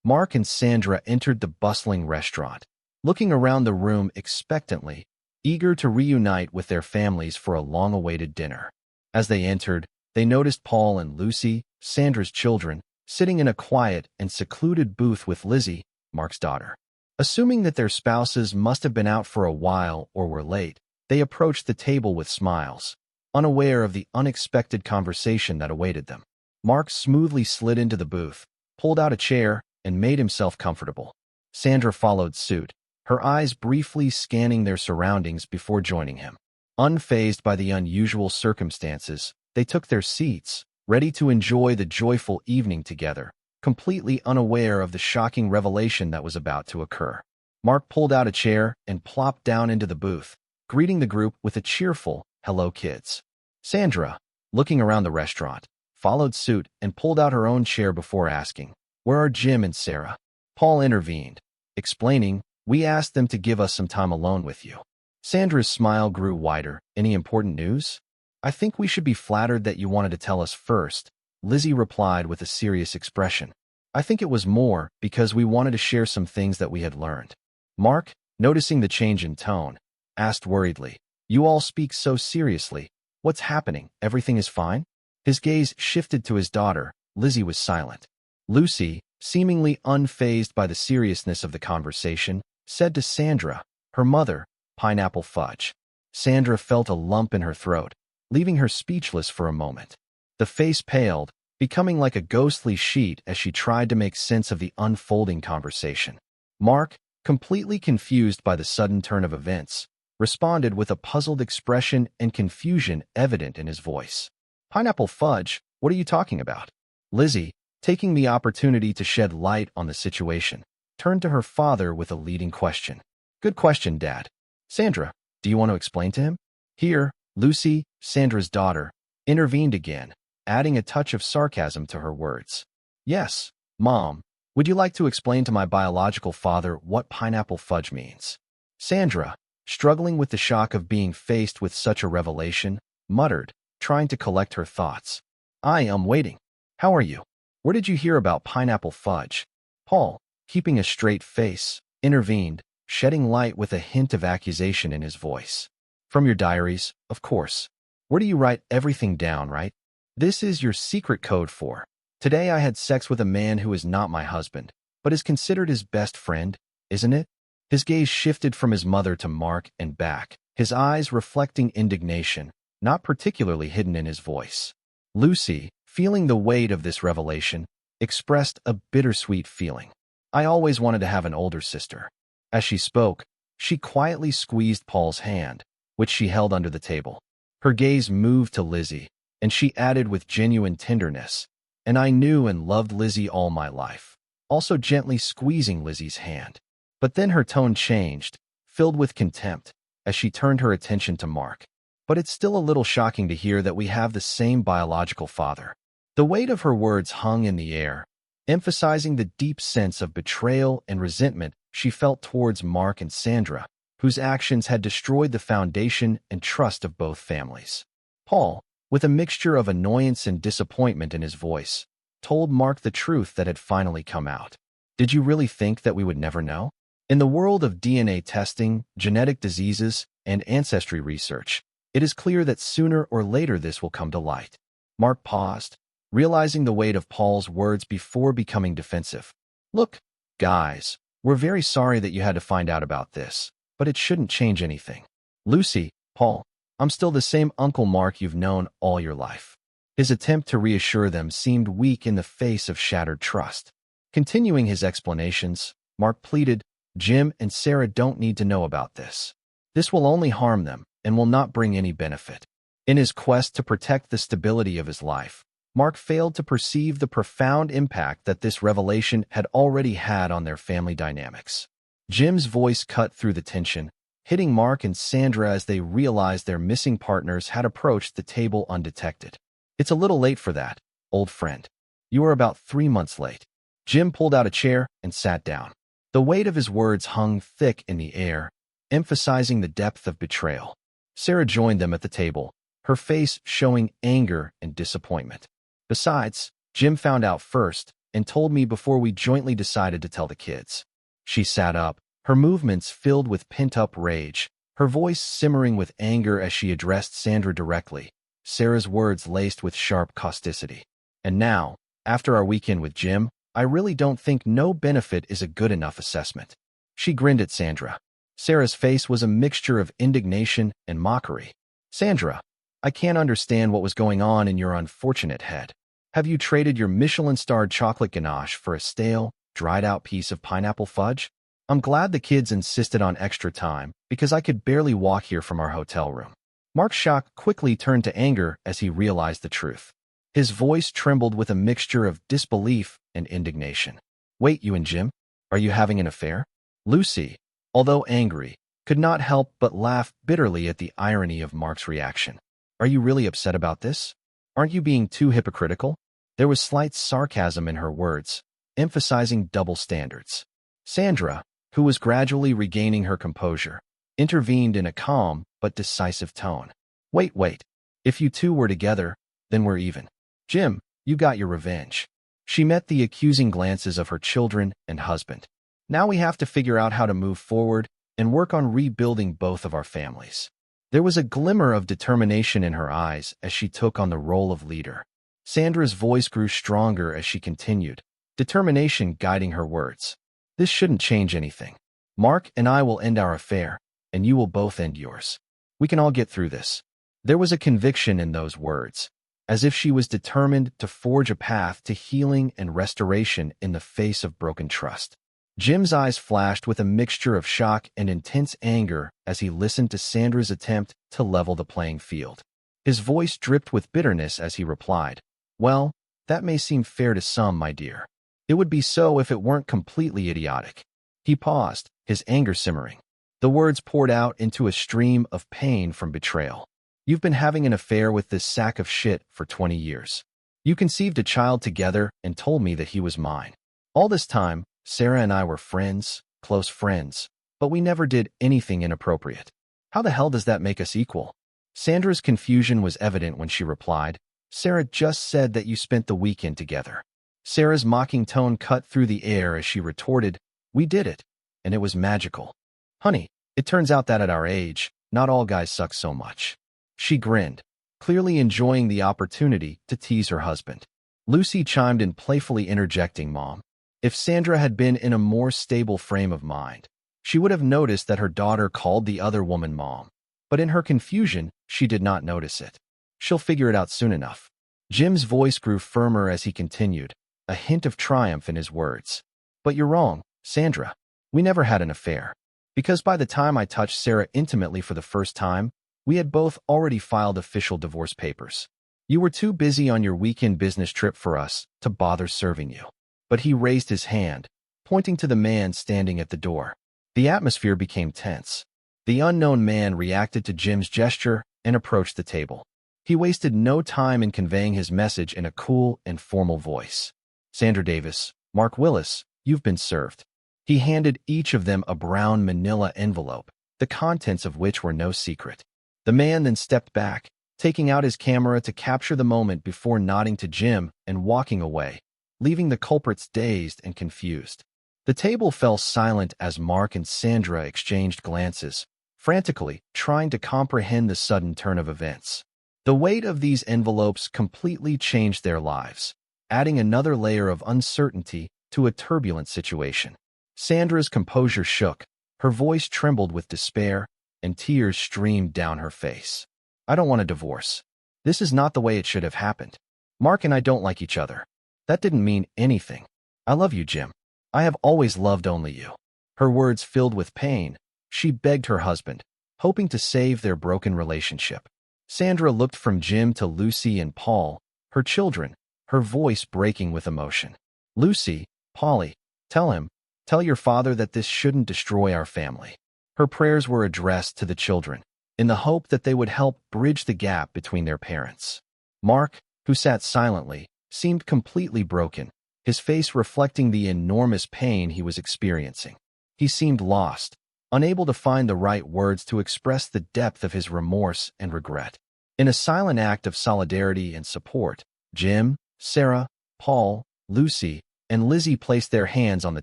Mark and Sandra entered the bustling restaurant, looking around the room expectantly, eager to reunite with their families for a long-awaited dinner. As they entered, they noticed Paul and Lucy, Sandra's children, sitting in a quiet and secluded booth with Lizzie, Mark's daughter. Assuming that their spouses must have been out for a while or were late, they approached the table with smiles, unaware of the unexpected conversation that awaited them. Mark smoothly slid into the booth, pulled out a chair, and made himself comfortable. Sandra followed suit, her eyes briefly scanning their surroundings before joining him. Unfazed by the unusual circumstances, they took their seats, ready to enjoy the joyful evening together, completely unaware of the shocking revelation that was about to occur. Mark pulled out a chair and plopped down into the booth, greeting the group with a cheerful, "Hello, kids." Sandra, looking around the restaurant, followed suit and pulled out her own chair before asking, "Where are Jim and Sarah?" Paul intervened, explaining, "We asked them to give us some time alone with you." Sandra's smile grew wider. "Any important news?" "I think we should be flattered that you wanted to tell us first," Lizzie replied with a serious expression. "I think it was more because we wanted to share some things that we had learned." Mark, noticing the change in tone, asked worriedly, "You all speak so seriously. What's happening? Everything is fine?" His gaze shifted to his daughter. Lizzie was silent. Lucy, seemingly unfazed by the seriousness of the conversation, said to Sandra, her mother, "Pineapple fudge." Sandra felt a lump in her throat, leaving her speechless for a moment. The face paled, becoming like a ghostly sheet as she tried to make sense of the unfolding conversation. Mark, completely confused by the sudden turn of events, responded with a puzzled expression and confusion evident in his voice. "Pineapple fudge? What are you talking about?" Lizzie, taking the opportunity to shed light on the situation, turned to her father with a leading question. "Good question, Dad. Sandra, do you want to explain to him?" Here, Lucy, Sandra's daughter, intervened again, adding a touch of sarcasm to her words. "Yes, Mom. Would you like to explain to my biological father what pineapple fudge means?" Sandra, struggling with the shock of being faced with such a revelation, muttered, trying to collect her thoughts. "I am waiting. How are you? Where did you hear about pineapple fudge?" Paul, keeping a straight face, intervened, shedding light with a hint of accusation in his voice. "From your diaries, of course. Where do you write everything down, right? This is your secret code for. Today I had sex with a man who is not my husband, but is considered his best friend, isn't it?" His gaze shifted from his mother to Mark and back, his eyes reflecting indignation, not particularly hidden in his voice. Lucy, feeling the weight of this revelation, expressed a bittersweet feeling. "I always wanted to have an older sister." As she spoke, she quietly squeezed Paul's hand, which she held under the table. Her gaze moved to Lizzie, and she added with genuine tenderness, "And I knew and loved Lizzie all my life," also gently squeezing Lizzie's hand. But then her tone changed, filled with contempt, as she turned her attention to Mark. "But it's still a little shocking to hear that we have the same biological father." The weight of her words hung in the air, emphasizing the deep sense of betrayal and resentment she felt towards Mark and Sandra, whose actions had destroyed the foundation and trust of both families. Paul, with a mixture of annoyance and disappointment in his voice, told Mark the truth that had finally come out. "Did you really think that we would never know? In the world of DNA testing, genetic diseases, and ancestry research, it is clear that sooner or later this will come to light." Mark paused, realizing the weight of Paul's words before becoming defensive. "Look, guys, we're very sorry that you had to find out about this, but it shouldn't change anything. Lucy, Paul, I'm still the same Uncle Mark you've known all your life." His attempt to reassure them seemed weak in the face of shattered trust. Continuing his explanations, Mark pleaded, "Jim and Sarah don't need to know about this. This will only harm them and will not bring any benefit." In his quest to protect the stability of his life, Mark failed to perceive the profound impact that this revelation had already had on their family dynamics. Jim's voice cut through the tension, hitting Mark and Sandra as they realized their missing partners had approached the table undetected. "It's a little late for that, old friend. You are about 3 months late." Jim pulled out a chair and sat down. The weight of his words hung thick in the air, emphasizing the depth of betrayal. Sarah joined them at the table, her face showing anger and disappointment. "Besides, Jim found out first, and told me before we jointly decided to tell the kids. She sat up, her movements filled with pent-up rage, her voice simmering with anger as she addressed Sandra directly, Sarah's words laced with sharp causticity. And now, after our weekend with Jim, I really don't think no benefit is a good enough assessment. She grinned at Sandra. Sarah's face was a mixture of indignation and mockery. Sandra, I can't understand what was going on in your unfortunate head. Have you traded your Michelin-starred chocolate ganache for a stale, dried-out piece of pineapple fudge? I'm glad the kids insisted on extra time, because I could barely walk here from our hotel room. Mark's shock quickly turned to anger as he realized the truth. His voice trembled with a mixture of disbelief and indignation. Wait, you and Jim? Are you having an affair? Lucy, although angry, could not help but laugh bitterly at the irony of Mark's reaction. Are you really upset about this? Aren't you being too hypocritical? There was slight sarcasm in her words, emphasizing double standards. Sandra, who was gradually regaining her composure, intervened in a calm but decisive tone. Wait. If you two were together, then we're even. Jim, you got your revenge. She met the accusing glances of her children and husband. Now we have to figure out how to move forward and work on rebuilding both of our families. There was a glimmer of determination in her eyes as she took on the role of leader. Sandra's voice grew stronger as she continued, determination guiding her words. This shouldn't change anything. Mark and I will end our affair, and you will both end yours. We can all get through this. There was a conviction in those words, as if she was determined to forge a path to healing and restoration in the face of broken trust. Jim's eyes flashed with a mixture of shock and intense anger as he listened to Sandra's attempt to level the playing field. His voice dripped with bitterness as he replied, Well, that may seem fair to some, my dear. It would be so if it weren't completely idiotic. He paused, his anger simmering. The words poured out into a stream of pain from betrayal. You've been having an affair with this sack of shit for 20 years. You conceived a child together and told me that he was mine. All this time, Sarah and I were friends, close friends, but we never did anything inappropriate. How the hell does that make us equal? Sandra's confusion was evident when she replied, Sarah just said that you spent the weekend together. Sarah's mocking tone cut through the air as she retorted, We did it, and it was magical. Honey, it turns out that at our age, not all guys suck so much. She grinned, clearly enjoying the opportunity to tease her husband. Lucy chimed in, playfully interjecting, Mom. If Sandra had been in a more stable frame of mind, she would have noticed that her daughter called the other woman Mom. But in her confusion, she did not notice it. She'll figure it out soon enough. Jim's voice grew firmer as he continued, a hint of triumph in his words. But you're wrong, Sandra. We never had an affair. Because by the time I touched Sarah intimately for the first time, we had both already filed official divorce papers. You were too busy on your weekend business trip for us to bother serving you. But he raised his hand, pointing to the man standing at the door. The atmosphere became tense. The unknown man reacted to Jim's gesture and approached the table. He wasted no time in conveying his message in a cool and formal voice. Sandra Davis, Mark Willis, you've been served. He handed each of them a brown manila envelope, the contents of which were no secret. The man then stepped back, taking out his camera to capture the moment before nodding to Jim and walking away, leaving the culprits dazed and confused. The table fell silent as Mark and Sandra exchanged glances, frantically trying to comprehend the sudden turn of events. The weight of these envelopes completely changed their lives, adding another layer of uncertainty to a turbulent situation. Sandra's composure shook, her voice trembled with despair, and tears streamed down her face. I don't want a divorce. This is not the way it should have happened. Mark and I don't like each other. That didn't mean anything. I love you, Jim. I have always loved only you. Her words filled with pain, she begged her husband, hoping to save their broken relationship. Sandra looked from Jim to Lucy and Paul, her children, her voice breaking with emotion. Lucy, Polly, tell your father that this shouldn't destroy our family. Her prayers were addressed to the children, in the hope that they would help bridge the gap between their parents. Mark, who sat silently, seemed completely broken, his face reflecting the enormous pain he was experiencing. He seemed lost, unable to find the right words to express the depth of his remorse and regret. In a silent act of solidarity and support, Jim, Sarah, Paul, Lucy, and Lizzie placed their hands on the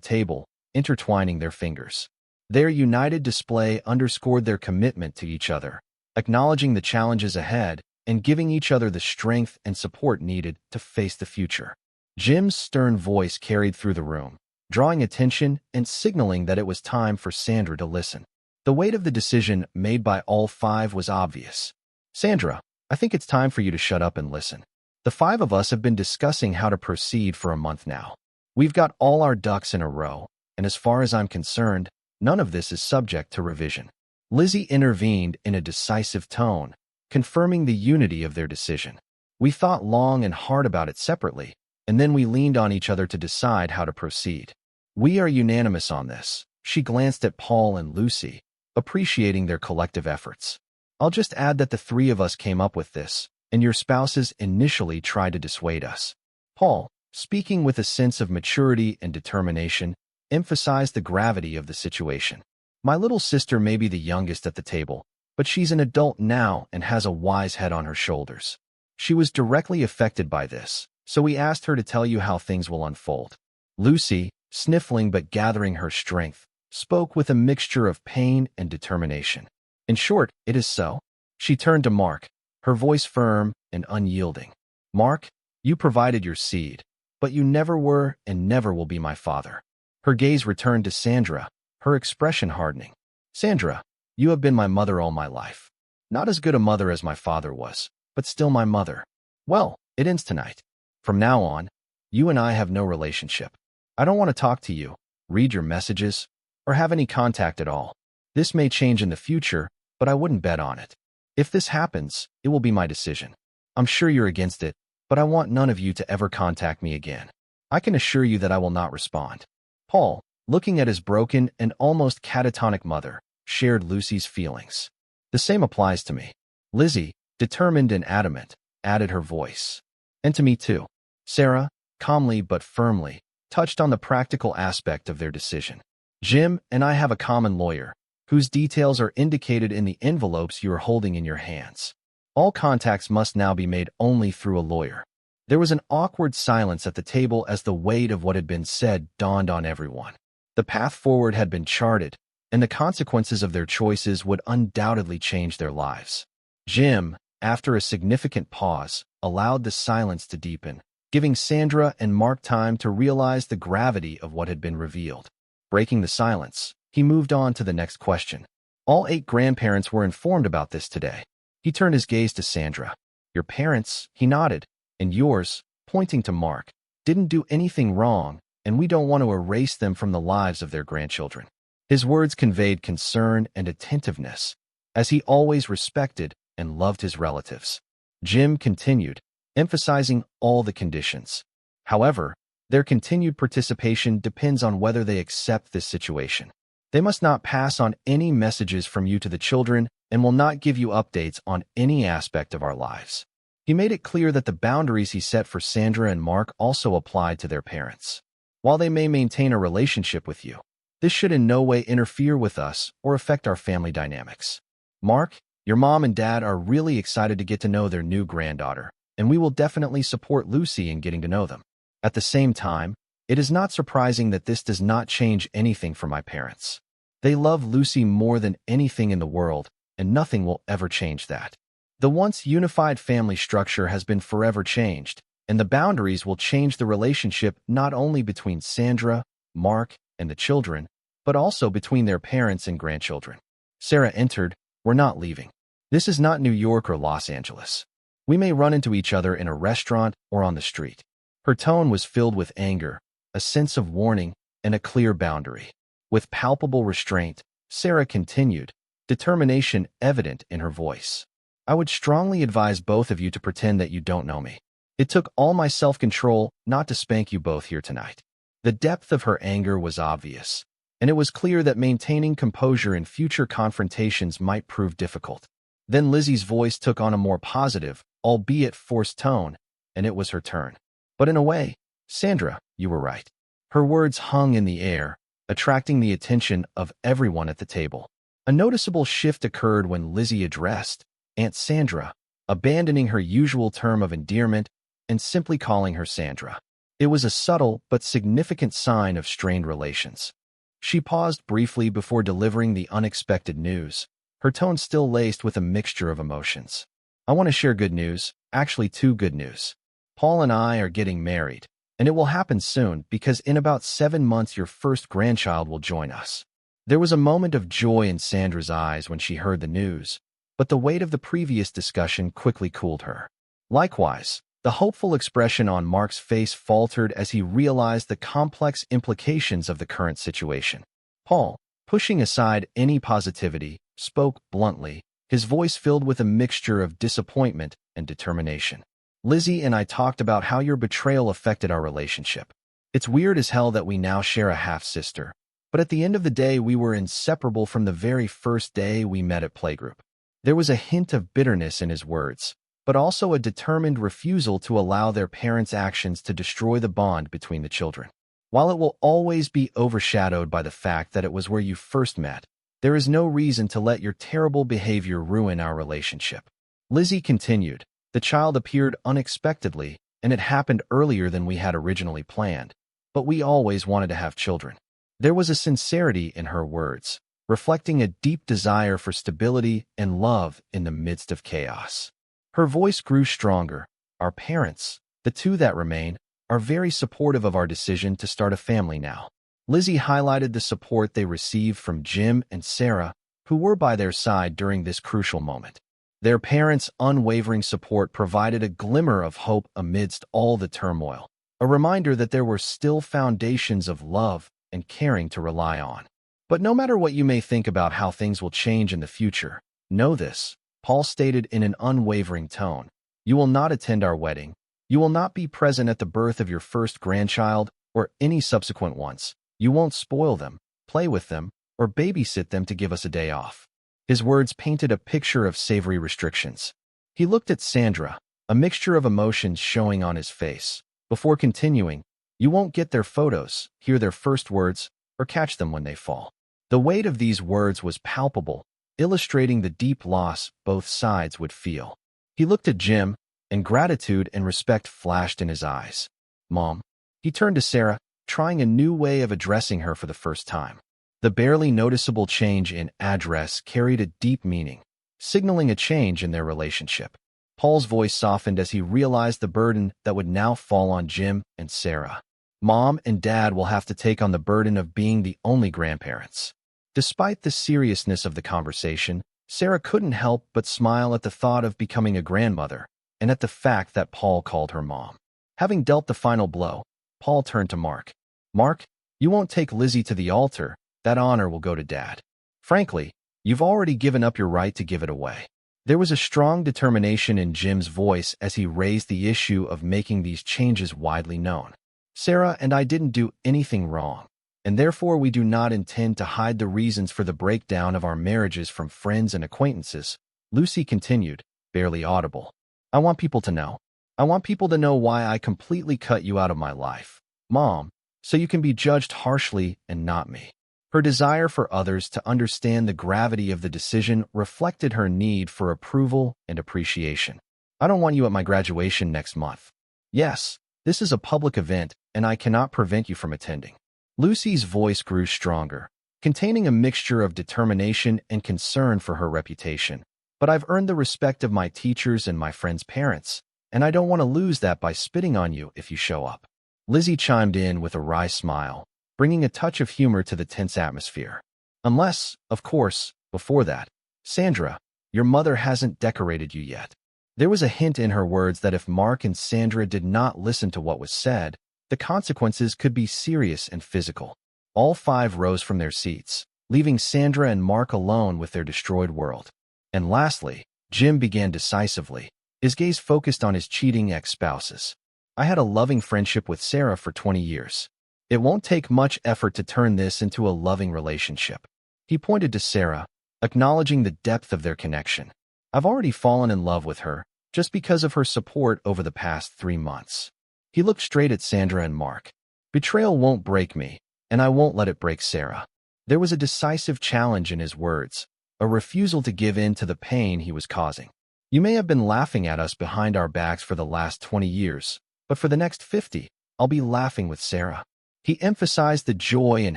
table, intertwining their fingers. Their united display underscored their commitment to each other, acknowledging the challenges ahead and giving each other the strength and support needed to face the future. Jim's stern voice carried through the room, drawing attention and signaling that it was time for Sandra to listen. The weight of the decision made by all five was obvious. "Sandra, I think it's time for you to shut up and listen. The five of us have been discussing how to proceed for a month now. We've got all our ducks in a row, and as far as I'm concerned, none of this is subject to revision." Lizzie intervened in a decisive tone, confirming the unity of their decision. "We thought long and hard about it separately, and then we leaned on each other to decide how to proceed. We are unanimous on this." She glanced at Paul and Lucy, appreciating their collective efforts. "I'll just add that the three of us came up with this, and your spouses initially tried to dissuade us." Paul, speaking with a sense of maturity and determination, emphasized the gravity of the situation. "My little sister may be the youngest at the table, but she's an adult now and has a wise head on her shoulders. She was directly affected by this, so we asked her to tell you how things will unfold." Lucy, sniffling but gathering her strength, spoke with a mixture of pain and determination. "In short, it is so." She turned to Mark, her voice firm and unyielding. "Mark, you provided your seed, but you never were and never will be my father." Her gaze returned to Sandra, her expression hardening. "Sandra, you have been my mother all my life. Not as good a mother as my father was, but still my mother. Well, it ends tonight. From now on, you and I have no relationship. I don't want to talk to you, read your messages, or have any contact at all. This may change in the future, but I wouldn't bet on it. If this happens, it will be my decision. I'm sure you're against it, but I want none of you to ever contact me again. I can assure you that I will not respond." Paul, looking at his broken and almost catatonic mother, shared Lucy's feelings. "The same applies to me." Lizzie, determined and adamant, added her voice. "And to me too." Sarah, calmly but firmly, touched on the practical aspect of their decision. "Jim and I have a common lawyer, whose details are indicated in the envelopes you are holding in your hands. All contacts must now be made only through a lawyer." There was an awkward silence at the table as the weight of what had been said dawned on everyone. The path forward had been charted, and the consequences of their choices would undoubtedly change their lives. Jim, after a significant pause, allowed the silence to deepen, giving Sandra and Mark time to realize the gravity of what had been revealed. Breaking the silence, he moved on to the next question. "All 8 grandparents were informed about this today." He turned his gaze to Sandra. "Your parents," he nodded, "and yours," pointing to Mark, "didn't do anything wrong, and we don't want to erase them from the lives of their grandchildren." His words conveyed concern and attentiveness, as he always respected and loved his relatives. Jim continued, emphasizing all the conditions. "However, their continued participation depends on whether they accept this situation. They must not pass on any messages from you to the children and will not give you updates on any aspect of our lives." He made it clear that the boundaries he set for Sandra and Mark also applied to their parents. "While they may maintain a relationship with you, this should in no way interfere with us or affect our family dynamics. Mark, your mom and dad are really excited to get to know their new granddaughter, and we will definitely support Lucy in getting to know them. At the same time, it is not surprising that this does not change anything for my parents. They love Lucy more than anything in the world, and nothing will ever change that. The once unified family structure has been forever changed, and the boundaries will change the relationship not only between Sandra, Mark, and the children, but also between their parents and grandchildren." Sarah entered. "We're not leaving. This is not New York or Los Angeles. We may run into each other in a restaurant or on the street." Her tone was filled with anger, a sense of warning, and a clear boundary. With palpable restraint, Sarah continued, determination evident in her voice. "I would strongly advise both of you to pretend that you don't know me. It took all my self-control not to spank you both here tonight." The depth of her anger was obvious, and it was clear that maintaining composure in future confrontations might prove difficult. Then Lizzie's voice took on a more positive, albeit forced tone, and it was her turn. "But in a way, Sandra, you were right." Her words hung in the air, attracting the attention of everyone at the table. A noticeable shift occurred when Lizzie addressed Aunt Sandra, abandoning her usual term of endearment and simply calling her Sandra. It was a subtle but significant sign of strained relations. She paused briefly before delivering the unexpected news, her tone still laced with a mixture of emotions. I want to share good news, actually two good news. Paul and I are getting married, and it will happen soon because in about 7 months your first grandchild will join us. There was a moment of joy in Sandra's eyes when she heard the news, but the weight of the previous discussion quickly cooled her. Likewise, the hopeful expression on Mark's face faltered as he realized the complex implications of the current situation. Paul, pushing aside any positivity, spoke bluntly, his voice filled with a mixture of disappointment and determination. Lizzie and I talked about how your betrayal affected our relationship. It's weird as hell that we now share a half-sister, but at the end of the day we were inseparable from the very first day we met at playgroup. There was a hint of bitterness in his words, but also a determined refusal to allow their parents' actions to destroy the bond between the children. While it will always be overshadowed by the fact that it was where you first met, there is no reason to let your terrible behavior ruin our relationship. Lizzie continued, the child appeared unexpectedly, and it happened earlier than we had originally planned, but we always wanted to have children. There was a sincerity in her words, reflecting a deep desire for stability and love in the midst of chaos. Her voice grew stronger. Our parents, the two that remain, are very supportive of our decision to start a family now. Lizzie highlighted the support they received from Jim and Sarah, who were by their side during this crucial moment. Their parents' unwavering support provided a glimmer of hope amidst all the turmoil, a reminder that there were still foundations of love and caring to rely on. But no matter what you may think about how things will change in the future, know this, Paul stated in an unwavering tone. You will not attend our wedding. You will not be present at the birth of your first grandchild or any subsequent ones. You won't spoil them, play with them, or babysit them to give us a day off. His words painted a picture of savory restrictions. He looked at Sandra, a mixture of emotions showing on his face, before continuing, you won't get their photos, hear their first words, or catch them when they fall. The weight of these words was palpable, illustrating the deep loss both sides would feel. He looked at Jim, and gratitude and respect flashed in his eyes. Mom. He turned to Sarah, trying a new way of addressing her for the first time. The barely noticeable change in address carried a deep meaning, signaling a change in their relationship. Paul's voice softened as he realized the burden that would now fall on Jim and Sarah. Mom and Dad will have to take on the burden of being the only grandparents. Despite the seriousness of the conversation, Sarah couldn't help but smile at the thought of becoming a grandmother, and at the fact that Paul called her mom. Having dealt the final blow, Paul turned to Mark. Mark, you won't take Lizzie to the altar. That honor will go to Dad. Frankly, you've already given up your right to give it away. There was a strong determination in Jim's voice as he raised the issue of making these changes widely known. Sarah and I didn't do anything wrong, and therefore we do not intend to hide the reasons for the breakdown of our marriages from friends and acquaintances, Lucy continued, barely audible. I want people to know. I want people to know why I completely cut you out of my life, Mom, so you can be judged harshly and not me. Her desire for others to understand the gravity of the decision reflected her need for approval and appreciation. I don't want you at my graduation next month. Yes, this is a public event, and I cannot prevent you from attending. Lucy's voice grew stronger, containing a mixture of determination and concern for her reputation. But I've earned the respect of my teachers and my friends' parents, and I don't want to lose that by spitting on you if you show up. Lizzie chimed in with a wry smile, bringing a touch of humor to the tense atmosphere. Unless, of course, before that, Sandra, your mother hasn't decorated you yet. There was a hint in her words that if Mark and Sandra did not listen to what was said, the consequences could be serious and physical. All five rose from their seats, leaving Sandra and Mark alone with their destroyed world. And lastly, Jim began decisively, his gaze focused on his cheating ex-spouses. I had a loving friendship with Sarah for 20 years. It won't take much effort to turn this into a loving relationship. He pointed to Sarah, acknowledging the depth of their connection. I've already fallen in love with her, just because of her support over the past 3 months. He looked straight at Sandra and Mark. Betrayal won't break me, and I won't let it break Sarah. There was a decisive challenge in his words, a refusal to give in to the pain he was causing. You may have been laughing at us behind our backs for the last 20 years, but for the next 50, I'll be laughing with Sarah." He emphasized the joy and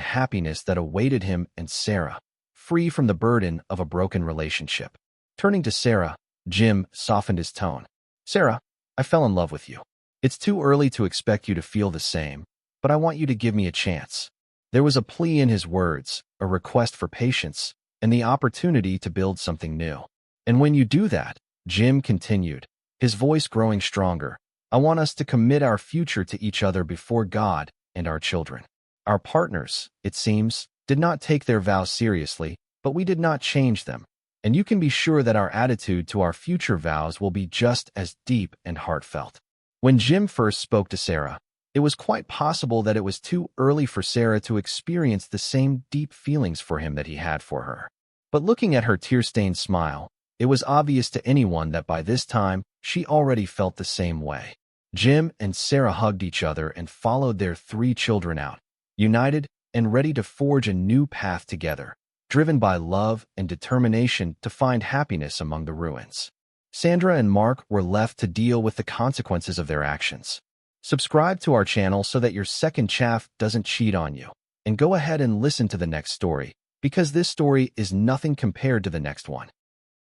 happiness that awaited him and Sarah, free from the burden of a broken relationship. Turning to Sarah, Jim softened his tone. "Sarah, I fell in love with you. It's too early to expect you to feel the same, but I want you to give me a chance." There was a plea in his words, a request for patience, and the opportunity to build something new. "And when you do that," Jim continued, his voice growing stronger, "I want us to commit our future to each other before God and our children." Our partners, it seems, did not take their vows seriously, but we did not change them. And you can be sure that our attitude to our future vows will be just as deep and heartfelt. When Jim first spoke to Sarah, it was quite possible that it was too early for Sarah to experience the same deep feelings for him that he had for her. But looking at her tear-stained smile, it was obvious to anyone that by this time, she already felt the same way. Jim and Sarah hugged each other and followed their 3 children out, united and ready to forge a new path together, driven by love and determination to find happiness among the ruins. Sandra and Mark were left to deal with the consequences of their actions. Subscribe to our channel so that your second chaff doesn't cheat on you. And go ahead and listen to the next story, because this story is nothing compared to the next one.